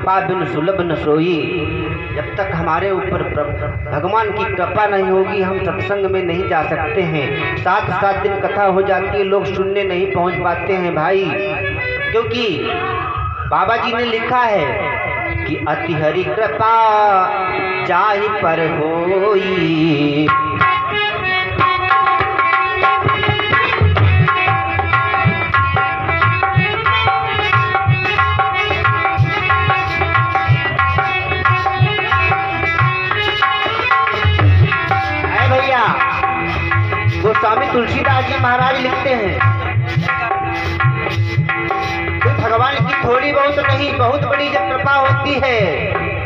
कृपा बिन सुलभ न सोई। जब तक हमारे ऊपर भगवान की कृपा नहीं होगी हम सत्संग में नहीं जा सकते हैं। 7-7 दिन कथा हो जाती है, लोग सुनने नहीं पहुंच पाते हैं भाई, क्योंकि बाबा जी ने लिखा है कि अति हरि कृपा जाहि पर होई। गोस्वामी तुलसीदास जी महाराज लिखते हैं कि भगवान की थोड़ी बहुत नहीं, बहुत बड़ी जब कृपा होती है,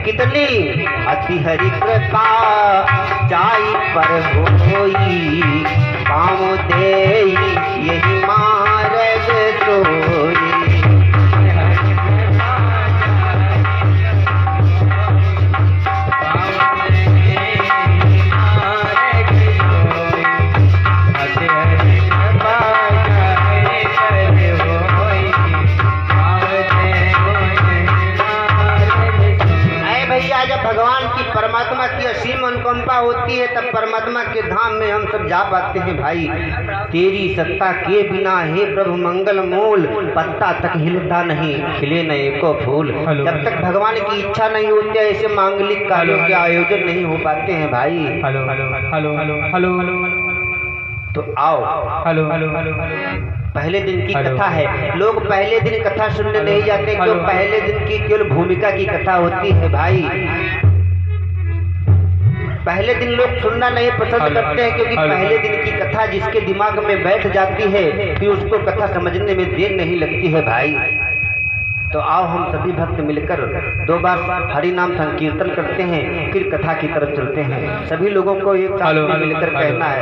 कितनी अति हरि कृपा जाई पर होई, पाँव देई यही मार्ग सोई। भगवान की परमात्मा की असीम अनुकंपा होती है, तब परमात्मा के धाम में हम सब जा पाते हैं भाई। तेरी सत्ता के बिना हे प्रभु मंगल मूल, पत्ता तक हिलता नहीं, खिले न एको फूल। जब तक भगवान की इच्छा नहीं होती है ऐसे मांगलिक कार्यों के आयोजन नहीं हो पाते हैं भाई। हेलो हेलो हेलो हेलो, तो आओ पहले दिन की कथा है। लोग पहले दिन कथा सुनने नहीं जाते, क्यों? पहले दिन की केवल भूमिका की कथा होती है भाई। पहले दिन लोग सुनना नहीं पसंद करते हैं, क्योंकि पहले दिन की कथा जिसके दिमाग में बैठ जाती है कि उसको कथा समझने में देर नहीं लगती है भाई। तो आओ हम सभी भक्त मिलकर 2 बार हरि नाम संकीर्तन करते हैं, फिर कथा की तरफ चलते हैं। सभी लोगों को एक साथ में मिलकर कहना है,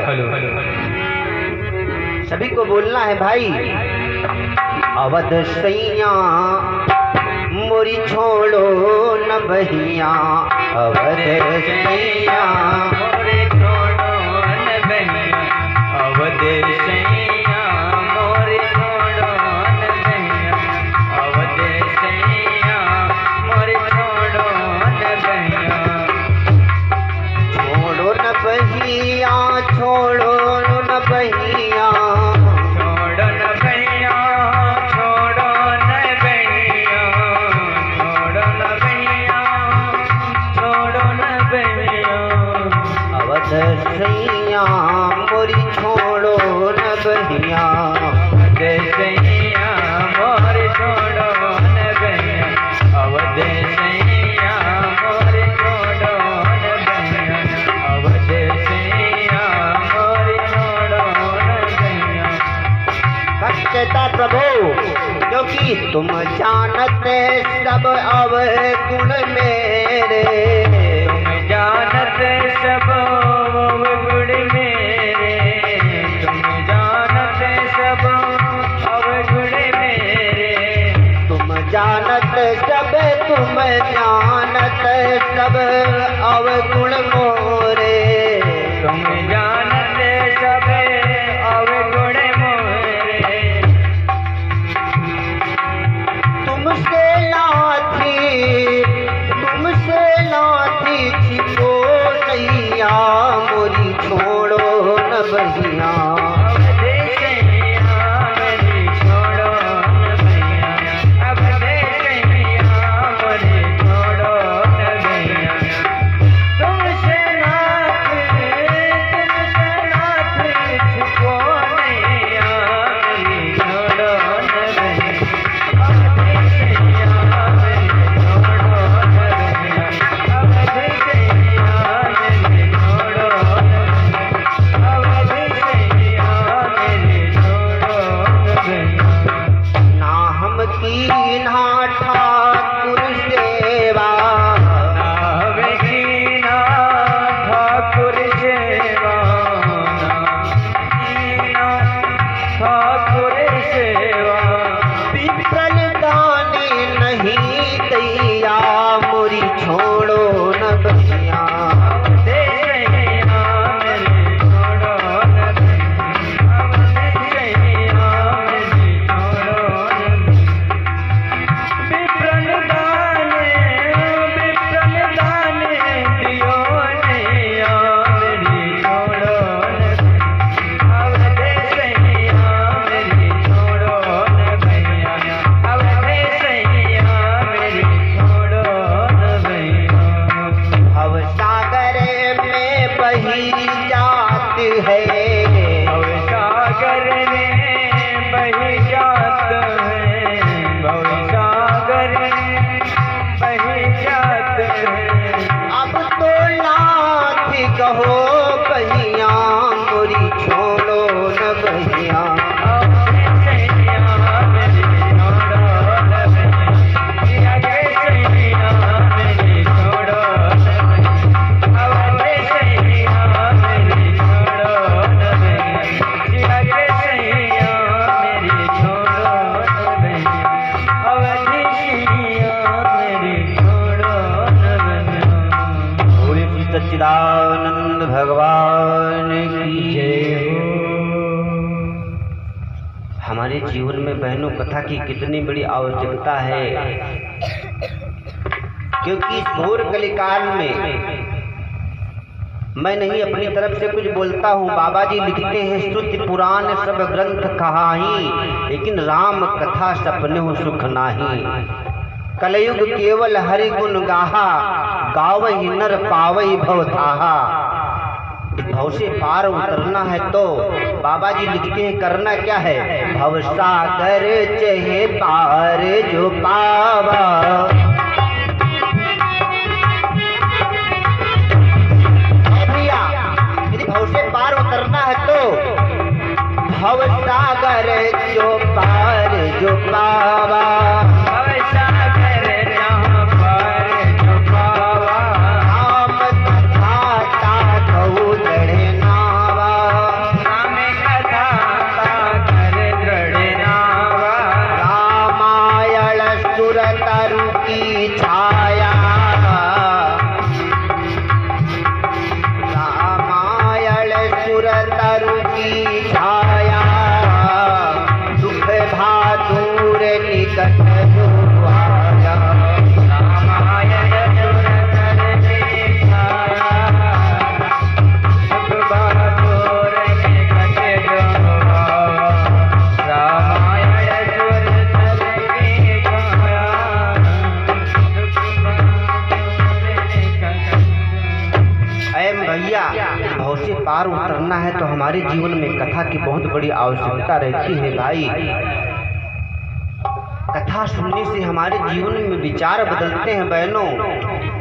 सभी को बोलना है भाई। अवध सैया मोरी छोड़ो न बहिया, अवध सैया मोरी छोड़ो न बहिया, अवध सैया मोरी छोड़ो न बहिया, अवध सैया मोरी छोड़ो न बहिया। छोड़ो न बहिया, छोड़ो न बहिया, छोड़ो न बहिया, छोड़ो न बहिया, छोड़ो न बहिया, छोड़ो न बहिया, अवध सैया मोरी छोड़ो न बहिया, अवध सैया मोरी छोड़ो न बहिया, अवध सैया मोरी छोड़ो न बहिया, अवध सैया मोरी छोड़ो न बहिया। कहता प्रभु, क्योंकि तुम जानते सब अवगुण मेरे, तुम जानते सब अवगुण मेरे, तुम जानते सब अवगुण मेरे, तुम जानते सब, तुम जानते सब अवगुण मोरे, तुम जानते सब अवगुण मोरे। तुमसे लाथी छिपो नैया, मोरी छोड़ो न बहिया, अवध सैया मोरी छोड़ो न बहिया, अवध सैया मोरी छोड़ो न बहिया। तुमसे सच्चिदानंद भगवान की जय हो। हमारे जीवन में बहनों कथा की कितनी बड़ी आवश्यकता है, क्योंकि इस घोर कलिकाल में मैं नहीं अपनी तरफ से कुछ बोलता हूँ। बाबा जी लिखते हैं, श्रुति पुराण सब ग्रंथ कहाही, लेकिन राम कथा सपने हो सुख नाही। कलयुग केवल हरि गुण गाहा, गावहि नर पावहि भव थाहा। भव से पार उतरना है तो बाबा जी लिखते हैं करना क्या है, भव सागर चहे पार जो पावा। भव से पार उतरना है तो भव सागर जो पार जो पावा। भव सागर जहाँ पार जो पावा, राम कथा ता कहु दृढ़ नावा। राम कथा ता कर दृढ़ नावा। रामायण सुर तरु की छाया, तरु की छाया। दुख भादुर निकट जो आया, रामायण सुर तरु की छाया। दुख भादुर निकट जो आया, रामायण सुर तरु की छाया। ऐ भैया, भव से पार उतरना है तो हमारे जीवन में कथा की बहुत बड़ी आवश्यकता रहती है भाई। कथा सुनने से हमारे जीवन में विचार बदलते हैं बहनों।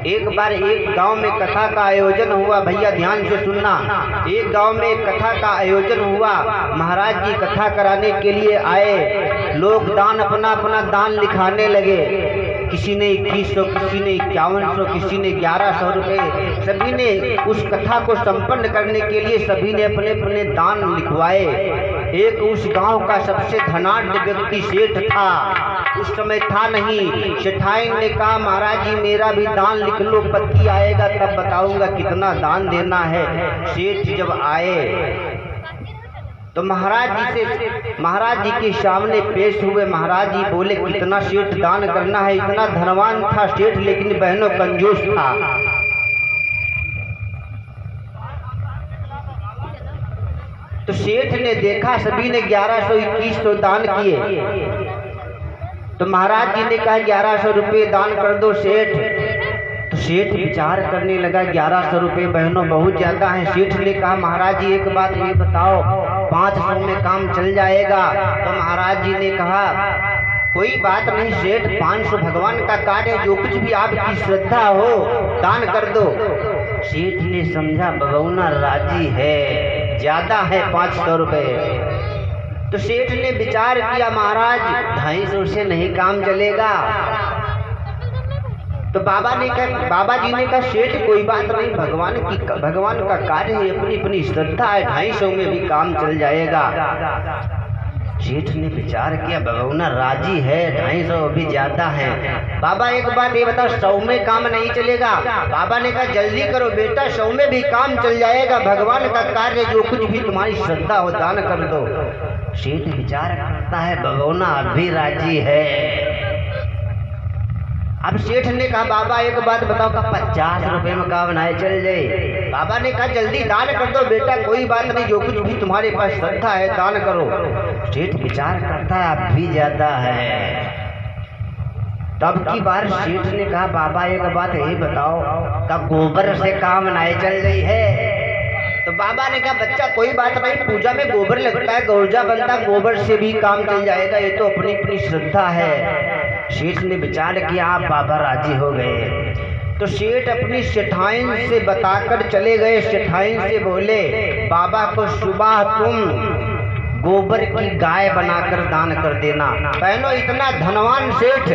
एक बार एक गांव में कथा का आयोजन हुआ, भैया ध्यान से सुनना। एक गांव में एक कथा का आयोजन हुआ, महाराज जी कथा कराने के लिए आए। लोग दान अपना अपना दान लिखाने लगे। किसी ने 2100, किसी ने 5100, किसी ने 1100 रुपये। सभी ने उस कथा को संपन्न करने के लिए सभी ने अपने अपने दान लिखवाए। एक उस गांव का सबसे धनाढ्य व्यक्ति सेठ था। उस समय था नहीं, सेठाइन ने कहा महाराज जी मेरा भी दान लिख लो, पति आएगा तब बताऊंगा कितना दान देना है। सेठ जब आए तो महाराज जी के सामने पेश हुए। महाराज जी बोले कितना सेठ दान करना है। इतना धनवान था सेठ, लेकिन बहनों कंजूस था। तो सेठ ने देखा सभी ने 1100 2100 दान किए, तो महाराज जी ने कहा 1100 रुपये दान कर दो सेठ। तो सेठ विचार करने लगा 1100 रुपये बहनों बहुत ज्यादा है। सेठ ने कहा महाराज जी एक बात ये बताओ, 500 में काम चल जाएगा। तो महाराज जी ने कहा कोई बात नहीं सेठ, 500 भगवान का कार्य है, जो कुछ भी आपकी श्रद्धा हो दान कर दो। सेठ ने समझा बगौना राजी है, ज्यादा है 500 रुपये। तो सेठ ने विचार किया महाराज 250 से नहीं काम चलेगा। तो बाबा जी ने कहा सेठ कोई बात नहीं, भगवान का कार्य है, अपनी अपनी श्रद्धा है, 250 में भी काम चल जाएगा। सेठ ने विचार किया भगवान राजी है, 250 भी ज्यादा है। बाबा एक बात ये बताओ 100 में काम नहीं चलेगा? बाबा ने कहा जल्दी करो बेटा, 100 में भी काम चल जाएगा, भगवान का कार्य, जो कुछ भी तुम्हारी श्रद्धा हो दान कर दो। सेठ विचार करता है भगवान अभी राजी है। अब सेठ ने कहा बाबा एक बात बताओ, का 50 रुपए में काम नहीं चल जाए? बाबा ने कहा जल्दी दान कर दो बेटा, कोई बात नहीं, जो कुछ भी तुम्हारे पास श्रद्धा है दान करो। सेठ विचार करता है अब भी ज्यादा है। तब की बार सेठ ने कहा बाबा एक बात यही बताओ, का गोबर से काम नहीं चल रही है? तो बाबा ने कहा बच्चा कोई बात नहीं, पूजा में गोबर लगता है, गौरजा बनता, गोबर से भी काम चल जाएगा, ये तो अपनी अपनी श्रद्धा है। सेठ ने विचार किया, आप बाबा राजी हो गए। तो सेठ अपनी सेठाइन से बताकर चले गए। सेठाइन से बोले बाबा को सुबह तुम गोबर की गाय बनाकर दान कर देना। बहनों इतना धनवान सेठ